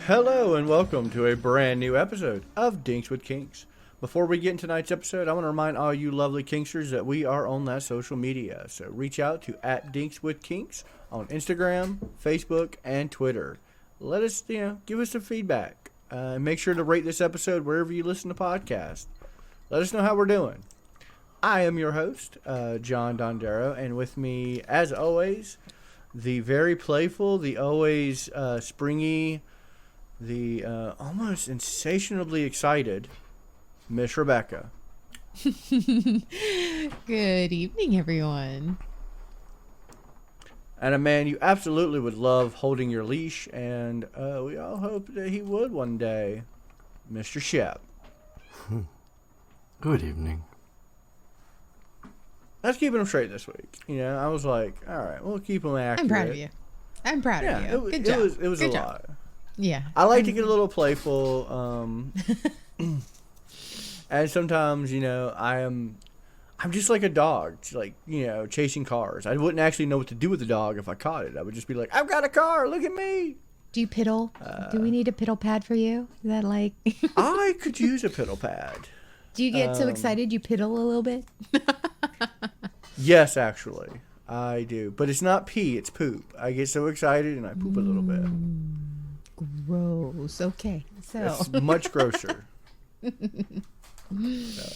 Hello and welcome to a brand new episode of Dinks with Kinks. Before we get into tonight's episode, I want to remind all you lovely Kinksters that we are on that social media. So reach out to @DinksWithKinks on Instagram, Facebook, and Twitter. Let us, give us some feedback. And make sure to rate this episode wherever you listen to podcasts. Let us know how we're doing. I am your host, John Dondero, and with me, as always, the very playful, the always springy, the almost insatiably excited Miss Rebecca. Good evening, everyone. And a man you absolutely would love holding your leash, and we all hope that he would one day, Mr. Shep. Good evening. Let's keep him straight this week. I was like, all right, we'll keep him accurate. I'm proud of you. I'm proud of you. Good job. It was Good a job. lot. Yeah. I like to get a little playful. And sometimes, I'm just like a dog, chasing cars. I wouldn't actually know what to do with the dog if I caught it. I would just be like, I've got a car, look at me. Do you piddle? Do we need a piddle pad for you? Is that like... I could use a piddle pad. Do you get so excited you piddle a little bit? Yes, actually. I do. But it's not pee, it's poop. I get so excited and I poop a little bit. Gross. Okay. So It's much grosser. So,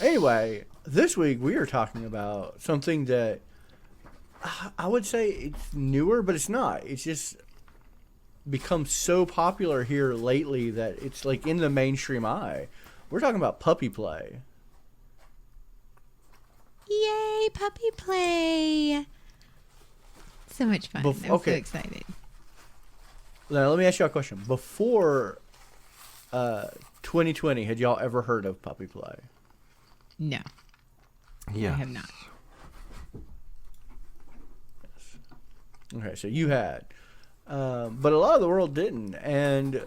anyway, this week we are talking about something that I would say it's newer, but it's not. It's just become so popular here lately that it's like in the mainstream eye. We're talking about puppy play. yay, puppy play. So much fun. I'm so excited. Now, let me ask you a question. Before 2020, had y'all ever heard of puppy play? No. Yeah. I have not. Yes. Okay, so you had. But a lot of the world didn't. And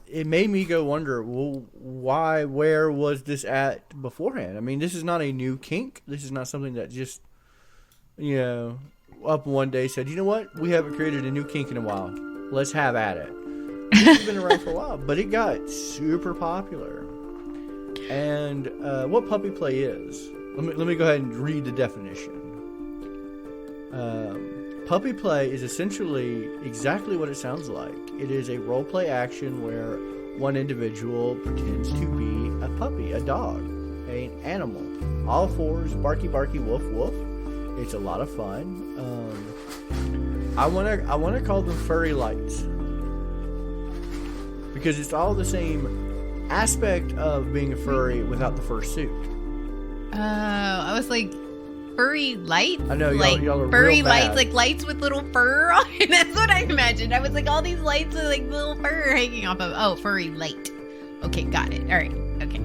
it made me go wonder, well, where was this at beforehand? I mean, this is not a new kink. This is not something that just, up one day said, you know what? We haven't created a new kink in a while. Let's have at it. It's been around for a while, but it got super popular. And what puppy play is, let me go ahead and read the definition. Puppy play is essentially exactly what it sounds like. It is a role play action where one individual pretends to be a puppy, a dog, an animal. All fours, barky, barky, woof, woof. It's a lot of fun. I wanna call them furry lights because it's all the same aspect of being a furry without the fursuit. I was like, furry lights? I know, like y'all are furry real bad. lights, like lights with little fur on it. That's what I imagined. I was like, all these lights with like little fur hanging off of. Oh, furry light. Okay, got it. All right. Okay.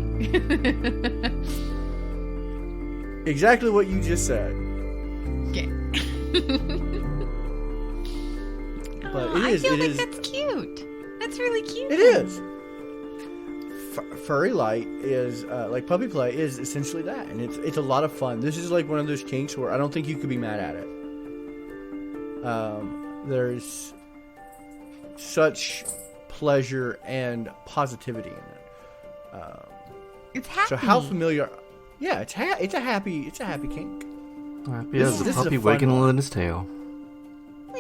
Exactly what you just said. Okay. But I feel like is. that's cute. That's really cute. It is. Furry light is like puppy play is essentially that, and it's a lot of fun. This is like one of those kinks where I don't think you could be mad at it. There's such pleasure and positivity in it. It's happy. So how familiar? Yeah, it's a happy kink. Happy as a puppy wiggling his tail.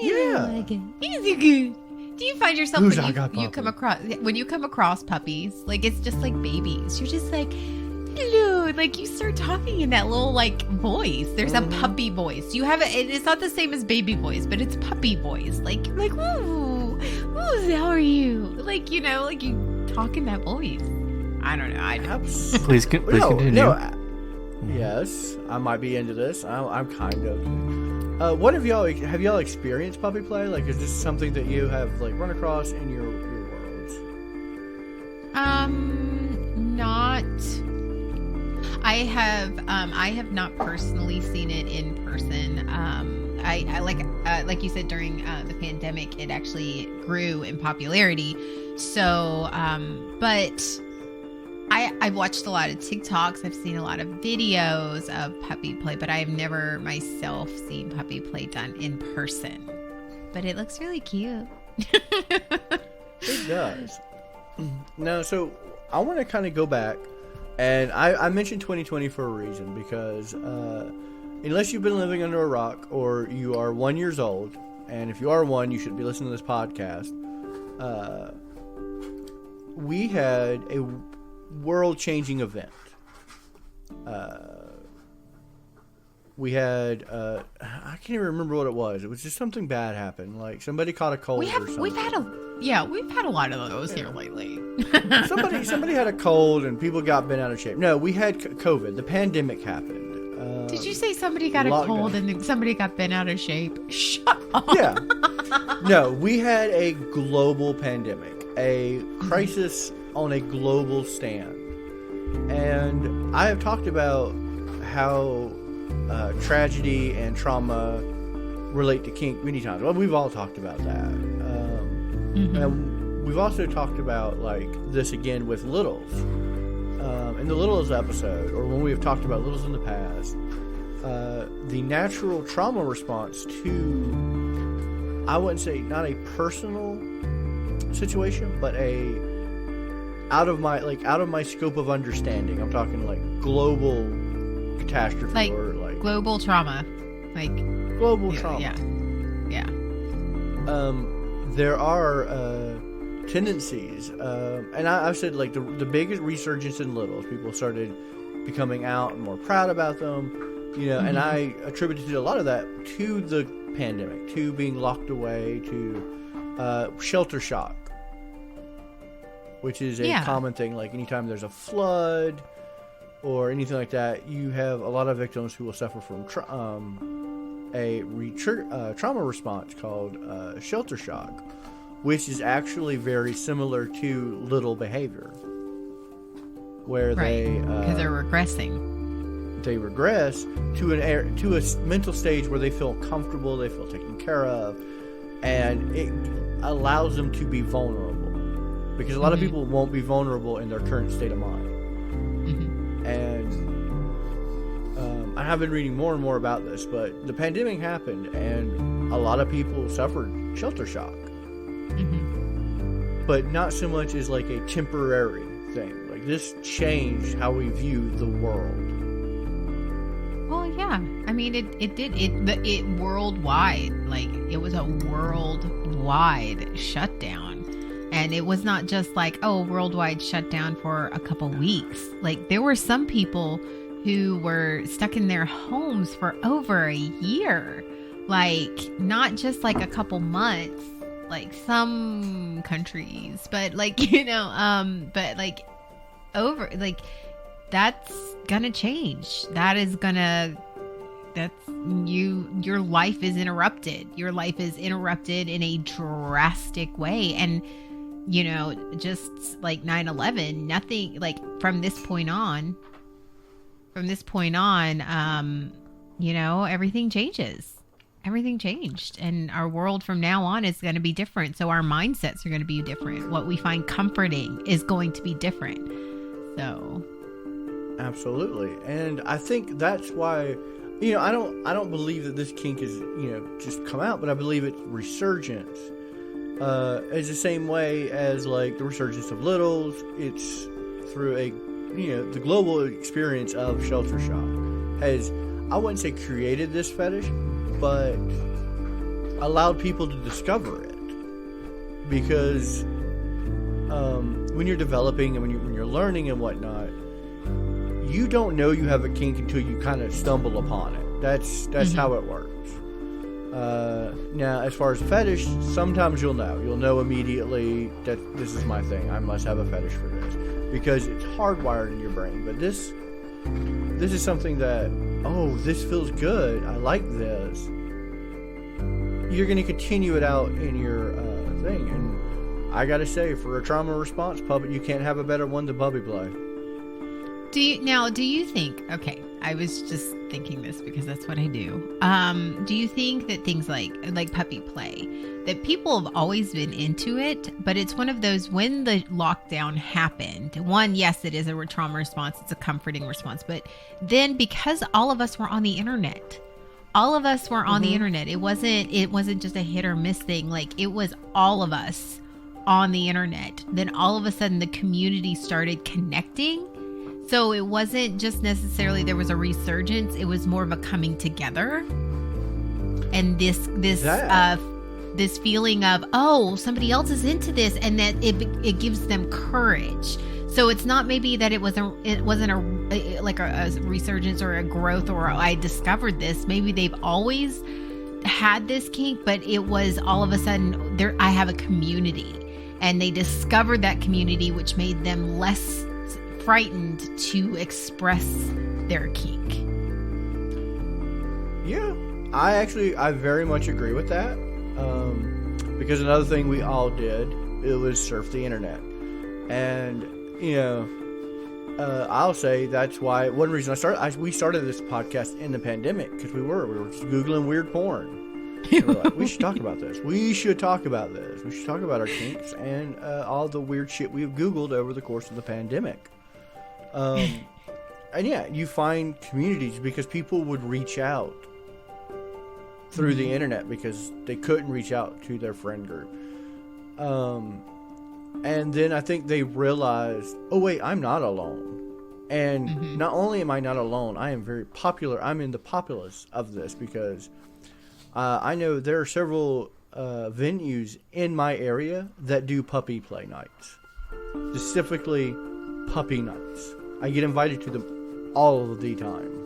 Yeah. Easy good. Do you find yourself Who's when I got you puppy? come across puppies, like it's just like babies. You're just like, hello, like you start talking in that little like voice. There's a puppy voice. You have it. It's not the same as baby voice, but it's puppy voice. Like ooh, how are you? Like like you talk in that voice. I don't know. Please continue. No, yes, I might be into this. I'm kind of. What have y'all experienced puppy play? Like, is this something that you have like run across in your worlds? Not. I have not personally seen it in person. I like you said during the pandemic, it actually grew in popularity. So, but I've watched a lot of TikToks. I've seen a lot of videos of puppy play, but I've never myself seen puppy play done in person. But it looks really cute. It does. No, so I want to kind of go back, and I mentioned 2020 for a reason, because unless you've been living under a rock or you are 1 year old, and if you are one, you should be listening to this podcast. We had a world-changing event. We had I can't even remember what it was. It was just something bad happened. Like somebody caught a cold or something. We've had a lot of those here lately. somebody had a cold and people got bent out of shape. No, we had COVID. The pandemic happened. Did you say somebody got a cold and then somebody got bent out of shape? Shut up. Yeah. No, we had a global pandemic, a crisis on a global stand. And I have talked about how tragedy and trauma relate to kink many times. Well, we've all talked about that. And we've also talked about like this again with littles. In the littles episode, or when we have talked about littles in the past, the natural trauma response to, I wouldn't say not a personal situation, but out of my scope of understanding. I'm talking like global catastrophe, like or like global trauma, like global trauma. Yeah. There are tendencies, and I've said like the biggest resurgence in littles. People started becoming out and more proud about them, and I attributed a lot of that to the pandemic, to being locked away, to shelter shock, which is a common thing. Like anytime there's a flood or anything like that, you have a lot of victims who will suffer from trauma response called shelter shock, which is actually very similar to little behavior, where because they're regressing. They regress to a mental stage where they feel comfortable, they feel taken care of, and it allows them to be vulnerable, because a lot of people won't be vulnerable in their current state of mind. And I have been reading more and more about this, but the pandemic happened and a lot of people suffered shelter shock. But not so much as like a temporary thing. Like this changed how we view the world. Well, yeah. I mean, it did. It worldwide. Like it was a worldwide shutdown. And it was not just like, worldwide shutdown for a couple weeks. Like there were some people who were stuck in their homes for over a year. Like not just like a couple months, like some countries, but like, but like that's gonna change. Your life is interrupted. Your life is interrupted in a drastic way. And just like 9/11, nothing like from this point on, everything changes. Everything changed, and our world from now on is going to be different. So our mindsets are going to be different. What we find comforting is going to be different. So absolutely. And I think that's why, I don't believe that this kink is, just come out, but I believe it's resurgence. It's the same way as like the resurgence of littles. It's through the global experience of shelter shock has, I wouldn't say created this fetish, but allowed people to discover it. Because when you're developing and when you're learning and whatnot, you don't know you have a kink until you kind of stumble upon it. That's how it works. Now, as far as fetish, sometimes you'll know immediately that this is my thing. I must have a fetish for this, because it's hardwired in your brain. But this is something that, this feels good. I like this. You're going to continue it out in your thing. And I got to say, for a trauma response, you can't have a better one than puppy play. Do you think, okay, I was just thinking this because that's what I do. Do you think that things like puppy play, that people have always been into it, but it's one of those, when the lockdown happened, one, yes, it is a trauma response. It's a comforting response. But then because all of us were on the internet, it wasn't just a hit or miss thing. Like it was all of us on the internet, then all of a sudden the community started connecting. So it wasn't just necessarily there was a resurgence, it was more of a coming together. And this feeling of, oh, somebody else is into this, and that it gives them courage. So it's not maybe that it wasn't a resurgence or a growth, or I discovered this. Maybe they've always had this kink, but it was all of a sudden I have a community, and they discovered that community, which made them less frightened to express their kink. Yeah, I very much agree with that. Because another thing we all did, it was surf the internet. And, I'll say that's why, one reason we started this podcast in the pandemic, because we were just Googling weird porn. We were like, we should talk about this. We should talk about our kinks and all the weird shit we've Googled over the course of the pandemic. And yeah, you find communities because people would reach out through the internet because they couldn't reach out to their friend group. And then I think they realized, oh wait, I'm not alone. And not only am I not alone, I am very popular. I'm in the populace of this because I know there are several venues in my area that do puppy play nights. Specifically, puppy nights. I get invited to them all the time.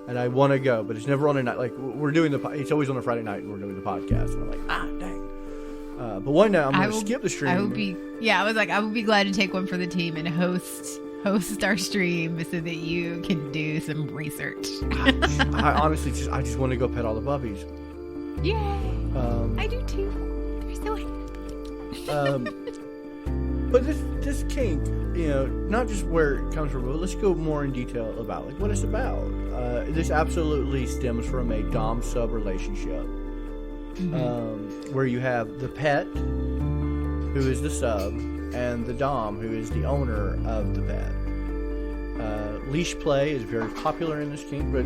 And I want to go, but it's never on a night. Like, we're doing it's always on a Friday night, and we're doing the podcast. And I'm like, dang. But one night, I'm going to skip the stream. I would be glad to take one for the team and host our stream so that you can do some research. I honestly I just want to go pet all the puppies. Yay! I do too. They're so happy. But this kink, not just where it comes from, but let's go more in detail about like what it's about. This absolutely stems from a dom-sub relationship, where you have the pet, who is the sub, and the dom, who is the owner of the pet. Leash play is very popular in this kink, but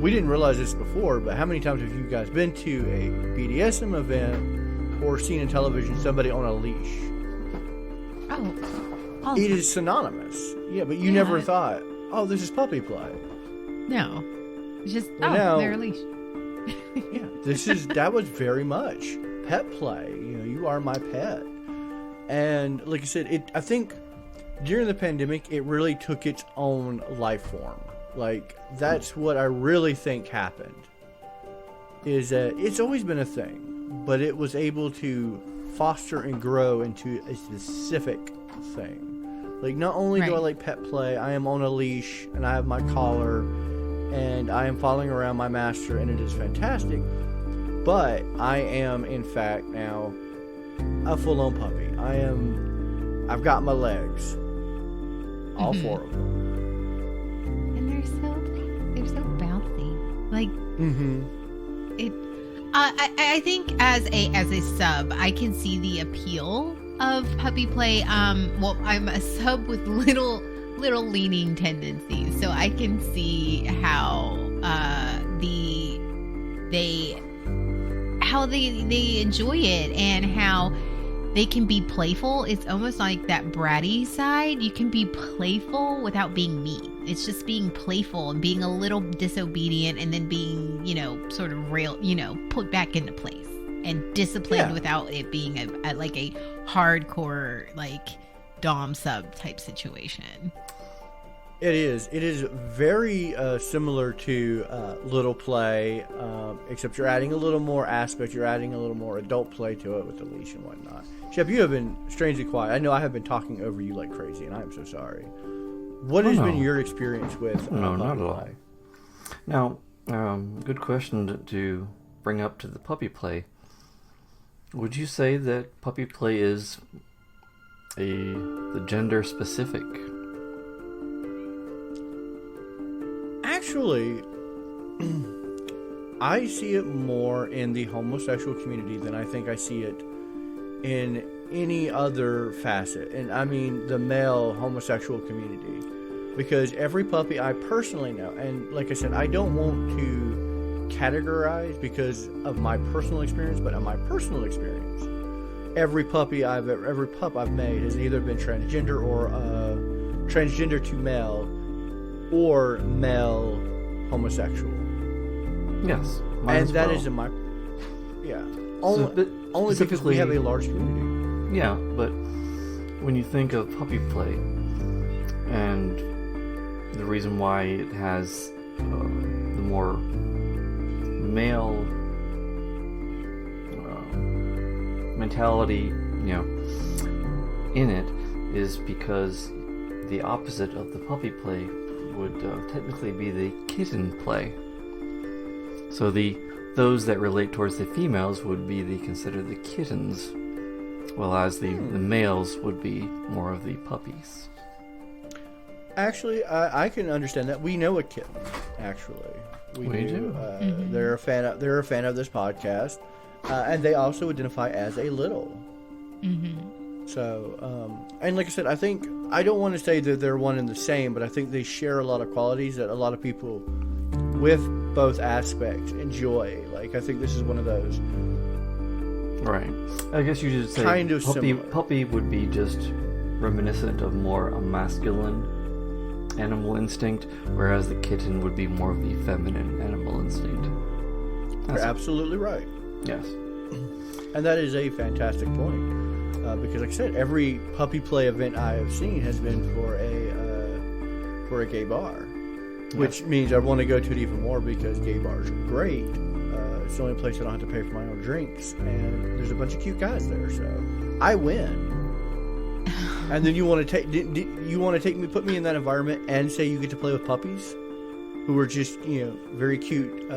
we didn't realize this before, but how many times have you guys been to a BDSM event or seen in television somebody on a leash? Oh, it is synonymous. Yeah, but you never thought, oh, this is puppy play. No, it's just they're a leash. Yeah, that was very much pet play. You are my pet, and like I said, I think during the pandemic it really took its own life form. Like that's what I really think happened. Is that it's always been a thing, but it was able to foster and grow into a specific thing. Like, not only do I like pet play, I am on a leash, and I have my collar, and I am following around my master, and it is fantastic, but I am, in fact, now a full-on puppy. I've got my legs. All four of them. And they're so bouncy. Like, I think as a sub, I can see the appeal of puppy play. Well, I'm a sub with little leaning tendencies, so I can see how they enjoy it and how they can be playful. It's almost like that bratty side. You can be playful without being mean. It's just being playful and being a little disobedient, and then being, sort of put back into place and disciplined without it being a hardcore dom sub type situation. It is very similar to Little Play, except you're adding a little more aspect. You're adding a little more adult play to it with the leash and whatnot. Shep, you have been strangely quiet. I know I have been talking over you like crazy, and I am so sorry. What has been your experience with not puppy at all. play? Now, good question to bring up to the puppy play. Would you say that puppy play is the gender specific? Actually, I see it more in the homosexual community than I think I see it in any other facet. And I mean the male homosexual community. Because every puppy I personally know, and like I said, I don't want to categorize because of my personal experience, but in my personal experience, every pup I've made has either been transgender or transgender to male or male homosexual. Yes, And that is in my only because we have a large community. Yeah, but when you think of puppy play and the reason why it has the more male mentality, in it, is because the opposite of the puppy play would technically be the kitten play. So those that relate towards the females would be considered the kittens, while as the males would be more of the puppies. Actually, I can understand that. We know a kitten. Actually, we do. They're a fan of this podcast, and they also identify as a little. Mm-hmm. So, and like I said, I don't want to say that they're one and the same, but I think they share a lot of qualities that a lot of people with both aspects enjoy. Like, I think this is one of those. Right. I guess you should say kind of puppy would be just reminiscent of more a masculine animal instinct, whereas the kitten would be more of the feminine animal instinct. You're absolutely right. Yes. And that is a fantastic point. Because like I said, every puppy play event I have seen has been for a gay bar. Which means I want to go to it even more because gay bars are great. It's the only place I don't have to pay for my own drinks, and there's a bunch of cute guys there, so I win. And then you want to put me in that environment and say you get to play with puppies, who are just very cute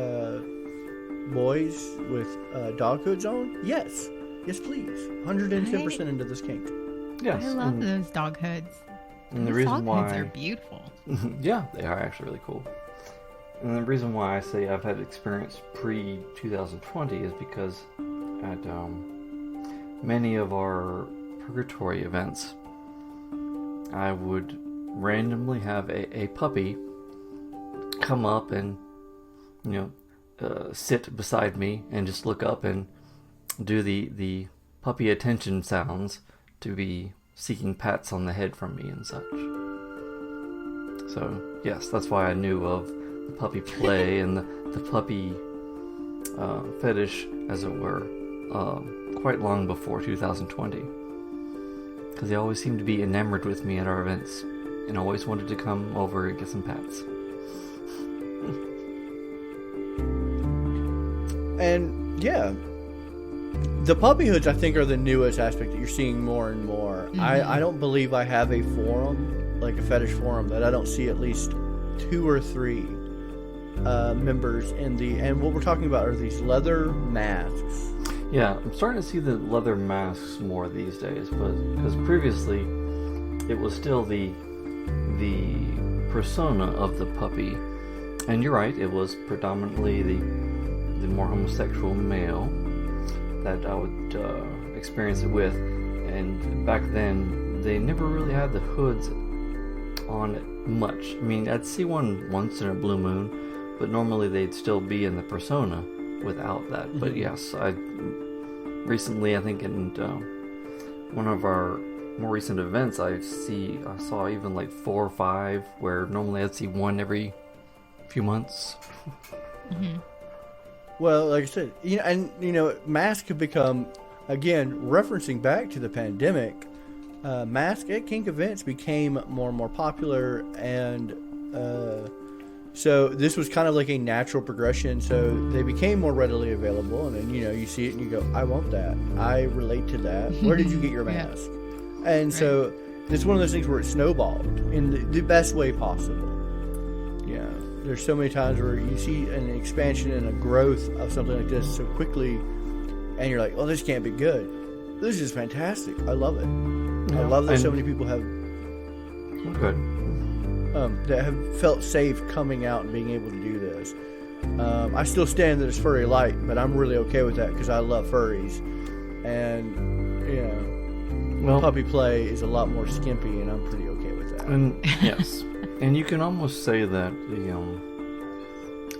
boys with dog hoods on? Yes, please. 110% into this kink. Yes, I love those dog hoods. And the reason why hoods are beautiful. Yeah, they are actually really cool. And the reason why I say I've had experience pre-2020 is because at many of our purgatory events, I would randomly have a puppy come up and sit beside me and just look up and do the puppy attention sounds to be seeking pats on the head from me and such. So, yes, that's why I knew of the puppy play and the puppy fetish, as it were, quite long before 2020. Because they always seemed to be enamored with me at our events and always wanted to come over and get some pats. And, yeah, the puppy hoods, I think, are the newest aspect that you're seeing more and more. Mm-hmm. I don't believe I have a forum, like a fetish forum, that I don't see at least 2 or 3 members in the... And what we're talking about are these leather masks. Yeah, I'm starting to see the leather masks more these days, but because previously it was still the persona of the puppy. And you're right, it was predominantly the more homosexual male that I would experience it with. And back then, they never really had the hoods on it much. I mean, I'd see one once in a blue moon, but normally they'd still be in the persona without that. Mm-hmm. But yes, recently, I think in one of our more recent events, I saw even like 4 or 5, where normally I'd see one every few months. Mm-hmm. Well, like I said, masks have become, again, referencing back to the pandemic, masks at kink events became more and more popular, and so this was kind of like a natural progression. So they became more readily available, and then you see it and you go, I want that. I relate to that. Where did you get your mask? And so it's one of those things where it snowballed in the best way possible. Yeah. There's so many times where you see an expansion and a growth of something like this so quickly, and you're like, oh, this can't be good. This is fantastic. I love it. I love that so many people have that have felt safe coming out and being able to do this. I still stand that it's furry light, but I'm really okay with that because I love furries. And, puppy play is a lot more skimpy, and I'm pretty okay with that. And yes. And you can almost say that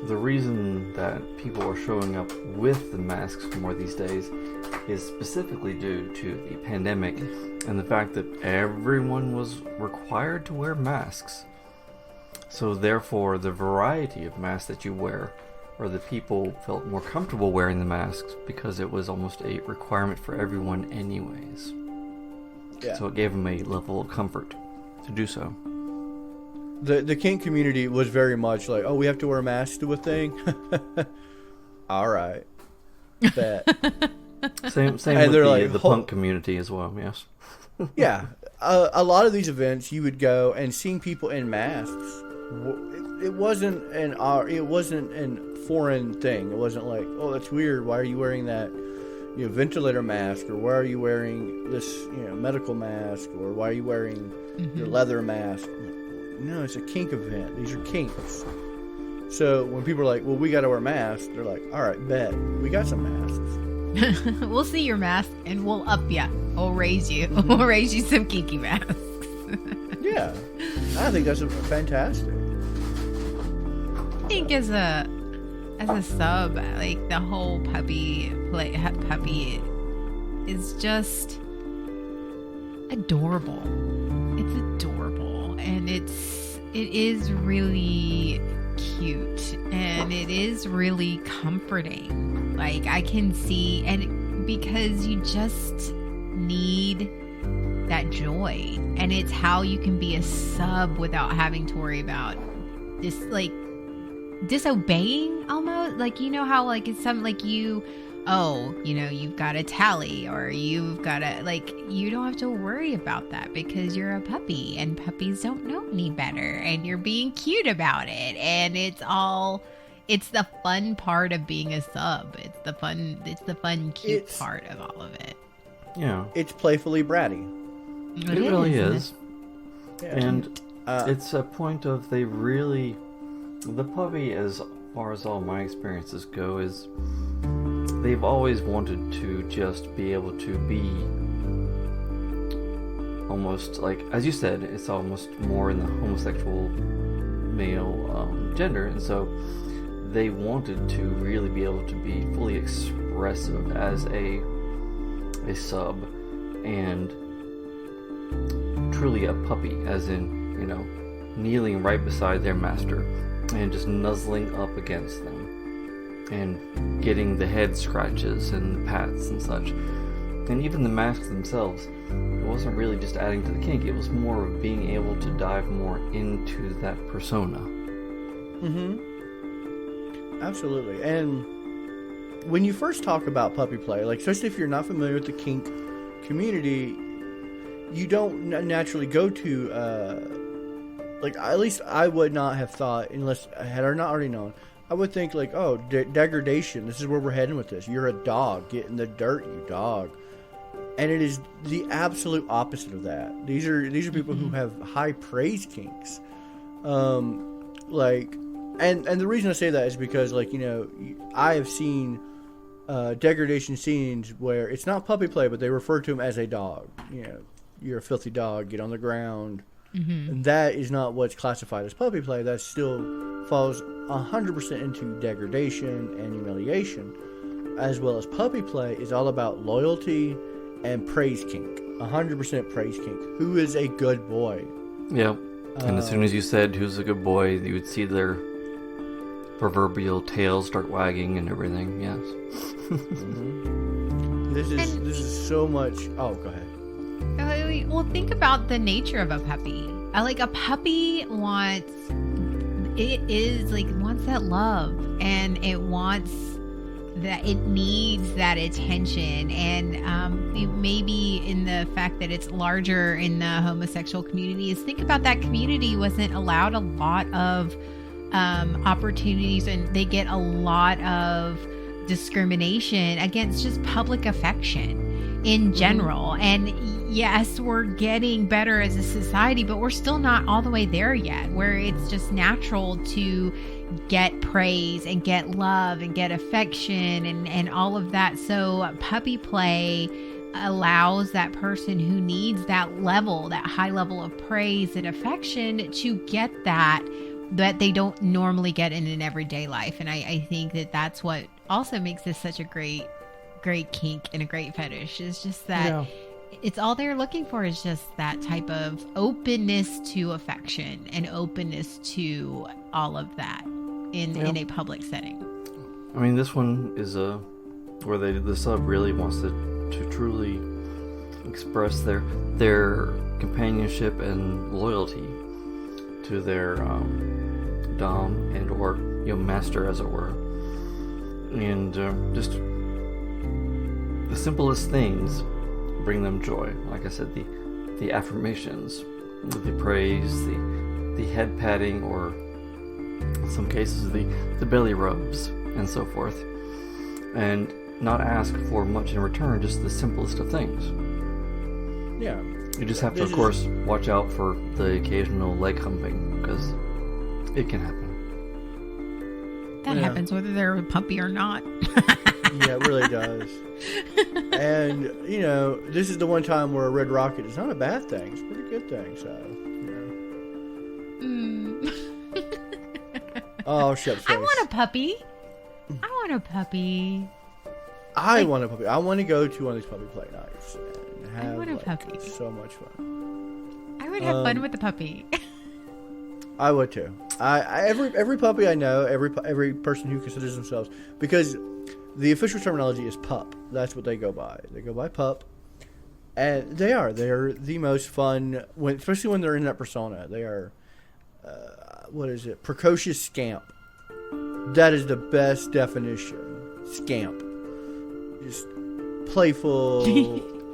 the reason that people are showing up with the masks more these days is specifically due to the pandemic and the fact that everyone was required to wear masks. So therefore, the variety of masks that you wear, or the people felt more comfortable wearing the masks because it was almost a requirement for everyone anyways. Yeah. So it gave them a level of comfort to do so. The kink community was very much like, oh, we have to wear masks to a thing? All right. Bet. Same And with they're the punk community as well, yes. Yeah. A lot of these events, you would go and seeing people in masks, it wasn't an foreign thing. It wasn't like, oh, that's weird. Why are you wearing that ventilator mask? Or why are you wearing this medical mask? Or why are you wearing your leather mask? No, it's a kink event. These are kinks. So when people are like, well, we got to wear masks, they're like, all right, bet. We got some masks. We'll see your mask and we'll up ya. We'll raise you. We'll raise you some kinky masks. Yeah. I think that's fantastic. I think as a sub, like the whole puppy is just adorable. It's adorable, and it is really cute, and it is really comforting. Like I can see, and because you just need that joy, and it's how you can be a sub without having to worry about this, like disobeying almost. Like how like it's something like you've got a tally, or you've got a, like, you don't have to worry about that because you're a puppy and puppies don't know any better, and you're being cute about it, and it's the fun part of being a sub. It's the fun cute part of all of it. Yeah. It's playfully bratty. It really is. Yeah. And it's a point of the puppy, as far as all my experiences go, is they've always wanted to just be able to be almost like, as you said, it's almost more in the homosexual male gender, and so they wanted to really be able to be fully expressive as a sub, and truly a puppy, as in, kneeling right beside their master and just nuzzling up against them and getting the head scratches and pats and such. And even the masks themselves, it wasn't really just adding to the kink, it was more of being able to dive more into that persona. Absolutely. And when you first talk about puppy play, like, especially if you're not familiar with the kink community, you don't naturally go to like, at least I would not have thought, unless had I not already known, I would think like, oh, degradation, this is where we're heading with this. You're a dog, get in the dirt, you dog. And it is the absolute opposite of that. These are people who have high praise kinks. Like, and the reason I say that is because, like, I have seen degradation scenes where it's not puppy play, but they refer to him as a dog. You're a filthy dog, get on the ground. And that is not what's classified as puppy play. That still falls 100% into degradation and humiliation, as well as puppy play is all about loyalty and praise kink. 100% praise kink. Who is a good boy? Yep. And as soon as you said who's a good boy, you would see their proverbial tails start wagging and everything. Yes. This is so much. Oh, go ahead. Well, think about the nature of a puppy. Like, a puppy wants that love, and it needs that attention, and maybe in the fact that it's larger in the homosexual community, is think about that community wasn't allowed a lot of opportunities, and they get a lot of discrimination against just public affection in general. And yes, we're getting better as a society, but we're still not all the way there yet, where it's just natural to get praise and get love and get affection and all of that. So puppy play allows that person who needs that high level of praise and affection, to get that that they don't normally get in an everyday life. And I think that that's what also makes this such a great kink and a great fetish, is just that it's all they're looking for is just that type of openness to affection and openness to all of that in a public setting. I mean, this one is where the sub really wants to truly express their companionship and loyalty to their dom and or master, as it were, and just the simplest things bring them joy. Like I said, the affirmations, the praise, the head patting, or in some cases the belly rubs and so forth, and not ask for much in return, just the simplest of things. Yeah. You just have to, of course, watch out for the occasional leg humping, because it can happen. That happens whether they're a puppy or not. Yeah, it really does. And, this is the one time where a red rocket is not a bad thing. It's a pretty good thing, so, Oh, shut up. I want a puppy. I want a puppy. I want a puppy. I want to go to one of these puppy play nights and have I want a puppy. So much fun. I would have fun with the puppy. I would too. Every puppy I know, every person who considers themselves, because the official terminology is pup. That's what they go by. They go by pup, and they're the most fun especially when they're in that persona. They are, precocious scamp. That is the best definition. Scamp. Just playful,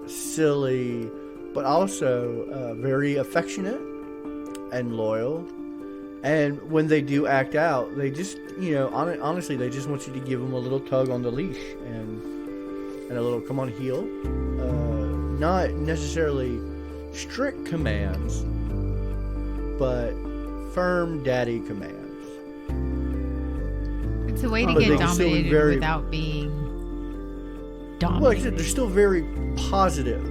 silly, but also very affectionate and loyal. And when they do act out, they just, honestly, they just want you to give them a little tug on the leash and a little come on heel. Not necessarily strict commands, but firm daddy commands. It's a way to get dominated without being dominated. Well, like I said, they're still very positive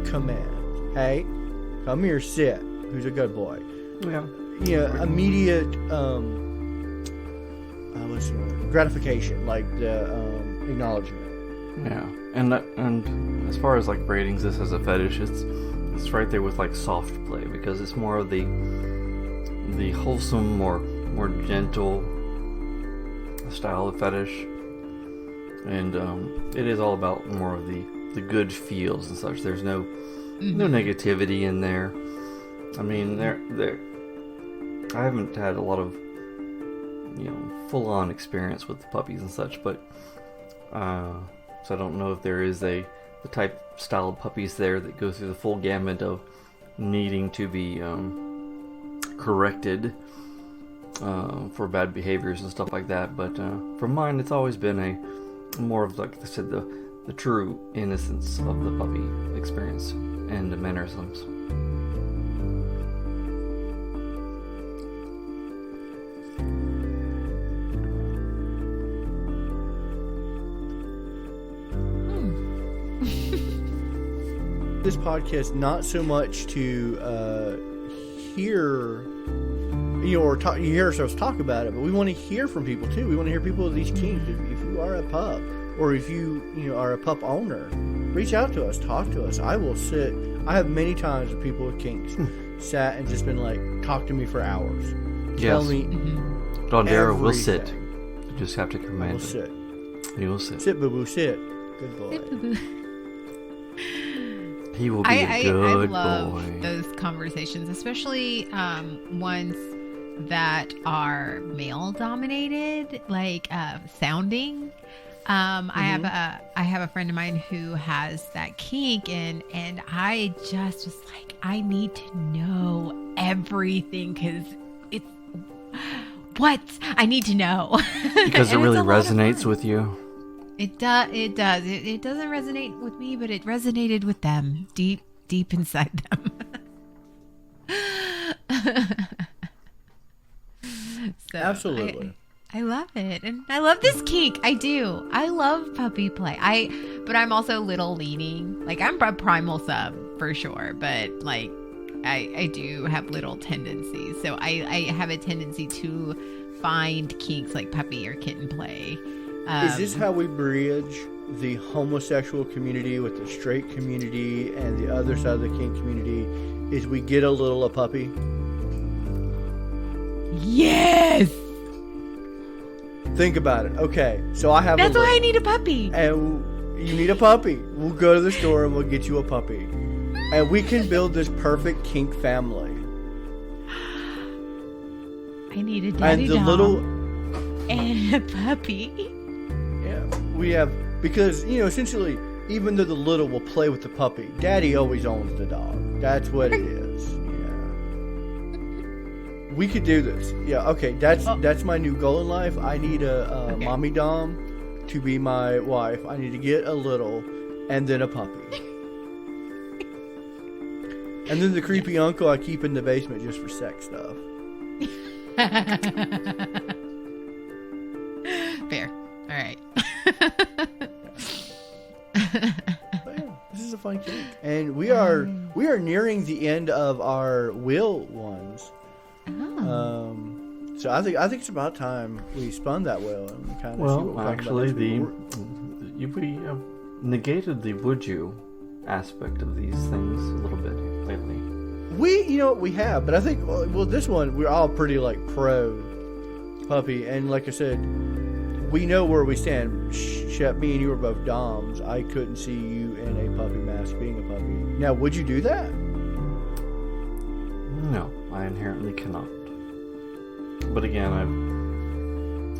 commands. Hey, come here, sit. Who's a good boy? Yeah. Immediate gratification, like the acknowledgement. Yeah, and as far as like ratings, this as a fetish, it's right there with like soft play, because it's more of the wholesome, more gentle style of fetish, and it is all about more of the good feels and such. There's no negativity in there. I mean, I haven't had a lot of full-on experience with the puppies and such, but so I don't know if there is the type style of puppies there that go through the full gamut of needing to be corrected for bad behaviors and stuff like that. But for mine, it's always been a more of, like I said, the true innocence of the puppy experience and the mannerisms. This podcast, not so much to hear, or you hear ourselves talk about it, but we want to hear from people too. We want to hear people of these kinks. If you are a pup, or if you are a pup owner, reach out to us, talk to us. I will sit. I have many times with people with kinks sat and just been like, talk to me for hours. Tell me. Dondero will sit. You just have to command him. Sit. He will sit. Sit, boo boo, sit. Good boy. Sit, boo-boo. He will be a good boy. I love those conversations, especially ones that are male dominated, like sounding. I have a friend of mine who has that kink, and I just was like, I need to know everything, because it's what I need to know. Because it really resonates with you. It does. It doesn't resonate with me, but it resonated with them deep inside them. So Absolutely. I love it, and I love this kink. I do. I love puppy play. But I'm also a little leaning. Like, I'm a primal sub for sure, but like I do have little tendencies. So I have a tendency to find kinks like puppy or kitten play. Is this how we bridge the homosexual community with the straight community and the other side of the kink community? Is we get a little a puppy? Yes! Think about it. Okay, so I have That's a why I little, need a puppy. and you need a puppy. We'll go to the store and we'll get you a puppy. And we can build this perfect kink family. I need a daddy And the dog little... and a puppy. Yeah, we have... Because, essentially, even though the little will play with the puppy, Daddy always owns the dog. That's what it is. Yeah. We could do this. Yeah, okay, that's my new goal in life. I need a Okay. mommy dom to be my wife. I need to get a little and then a puppy. And then the creepy uncle I keep in the basement just for sex stuff. Fair. All right. But yeah, this is a fun kink. And we are nearing the end of our will ones. Oh. So I think it's about time we spun that wheel and kind of see what Well, we're talking actually, about next week. we negated the would you aspect of these things a little bit lately. We have, but I think well this one we're all pretty like pro puppy, and like I said, we know where we stand. Shep, me and you were both doms. I couldn't see you in a puppy mask being a puppy. Now, would you do that? No, I inherently cannot. But again,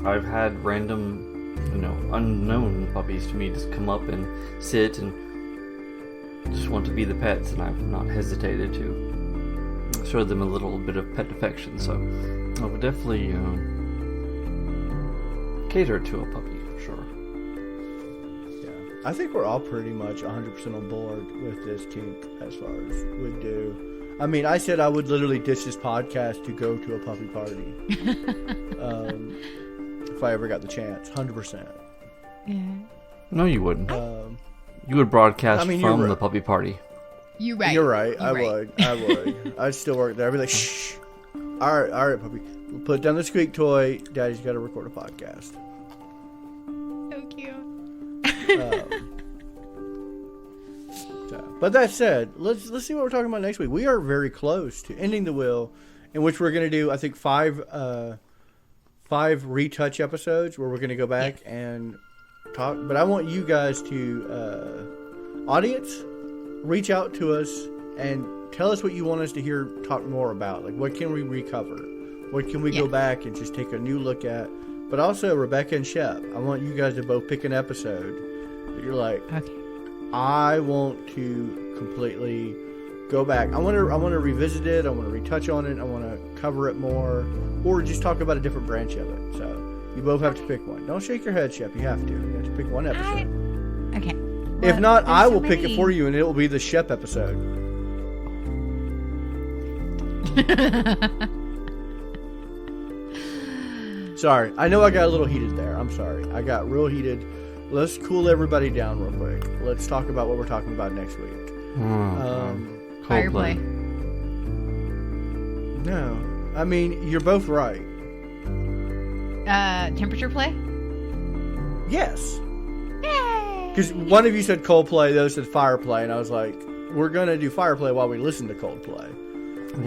I've had random, unknown puppies to me just come up and sit and just want to be the pets, and I've not hesitated to show them a little bit of pet affection. So I would definitely cater to a puppy for sure. Yeah, I think we're all pretty much 100% on board with this kink as far as would do. I mean, I said I would literally ditch this podcast to go to a puppy party. If I ever got the chance, 100%. Yeah. No, you wouldn't. Um, You would broadcast you're from right. the puppy party. You're right. You're right. I right. would. I'd still work there. I'd be like, shh. All right, puppy. We'll put down the squeak toy. Daddy's got to record a podcast. So cute. But that said, let's see what we're talking about next week. We are very close to ending the wheel, in which we're going to do, I think, five retouch episodes where we're going to go back and talk. But I want you guys to, audience, reach out to us and tell us what you want us to hear talk more about. Like, what can we recover? What can we go back and just take a new look at? But also, Rebecca and Shep, I want you guys to both pick an episode that you're like, Okay. I want to completely go back. I want to revisit it. I want to retouch on it. I want to cover it more, or just talk about a different branch of it. So you both have to pick one. Don't shake your head, Shep. You have to. You have to pick one episode. Okay. If Well, not, there's I so will pick it many. for you, and it will be the Shep episode. Sorry, I know I got a little heated there. I'm sorry. I got real heated. Let's cool everybody down real quick. Let's talk about what we're talking about next week. Fireplay. No, I mean you're both right. Temperature play? Yes, Yay! because one of you said Coldplay, the other said Fireplay, and I was like, we're gonna do Fireplay while we listen to Coldplay.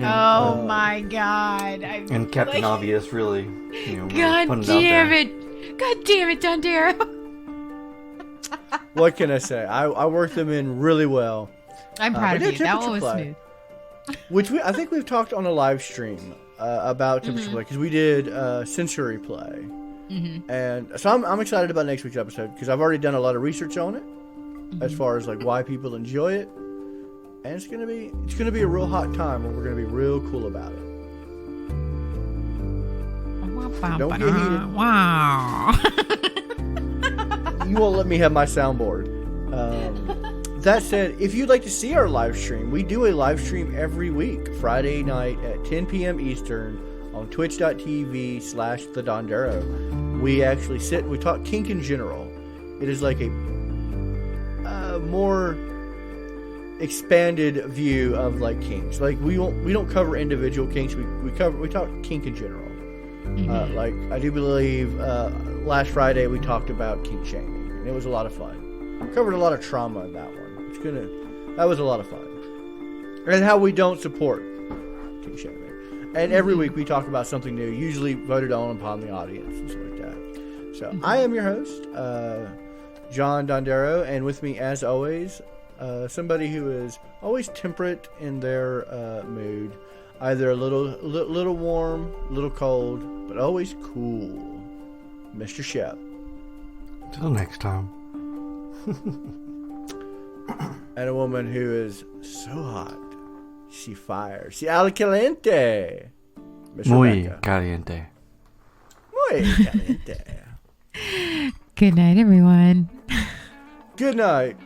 Oh my god. And Captain like, Obvious really, God putting it out damn there. it. God damn it, Dondero. What can I say? I worked them in really well. I'm proud but of yeah, you. That temperature one was play. smooth. Which I think we've talked on a live stream about temperature play, because we did sensory play, and so I'm excited about next week's episode because I've already done a lot of research on it as far as like why people enjoy it, and it's gonna be a real hot time where we're gonna be real cool about it. Don't get heated. Wow. You won't let me have my soundboard. That said, if you'd like to see our live stream, we do a live stream every week, Friday night at 10 p.m. Eastern on twitch.tv/thedondero. We actually sit and we talk kink in general. It is like a more expanded view of like kinks. Like we don't cover individual kinks. We talk kink in general. Like I do believe last Friday we talked about kink shaming, and it was a lot of fun. Covered a lot of trauma in that one. That was a lot of fun. And how we don't support kink shaming. And every week we talk about something new, usually voted on upon the audience and stuff like that. So I am your host, John Dondero, and with me as always, somebody who is always temperate in their mood, either a little warm, a little cold, but always cool, Mr. Shep. Till next time. And a woman who is so hot, she fires. Si al caliente. Miss Muy Rebecca. caliente. Muy caliente. Good night, everyone. Good night.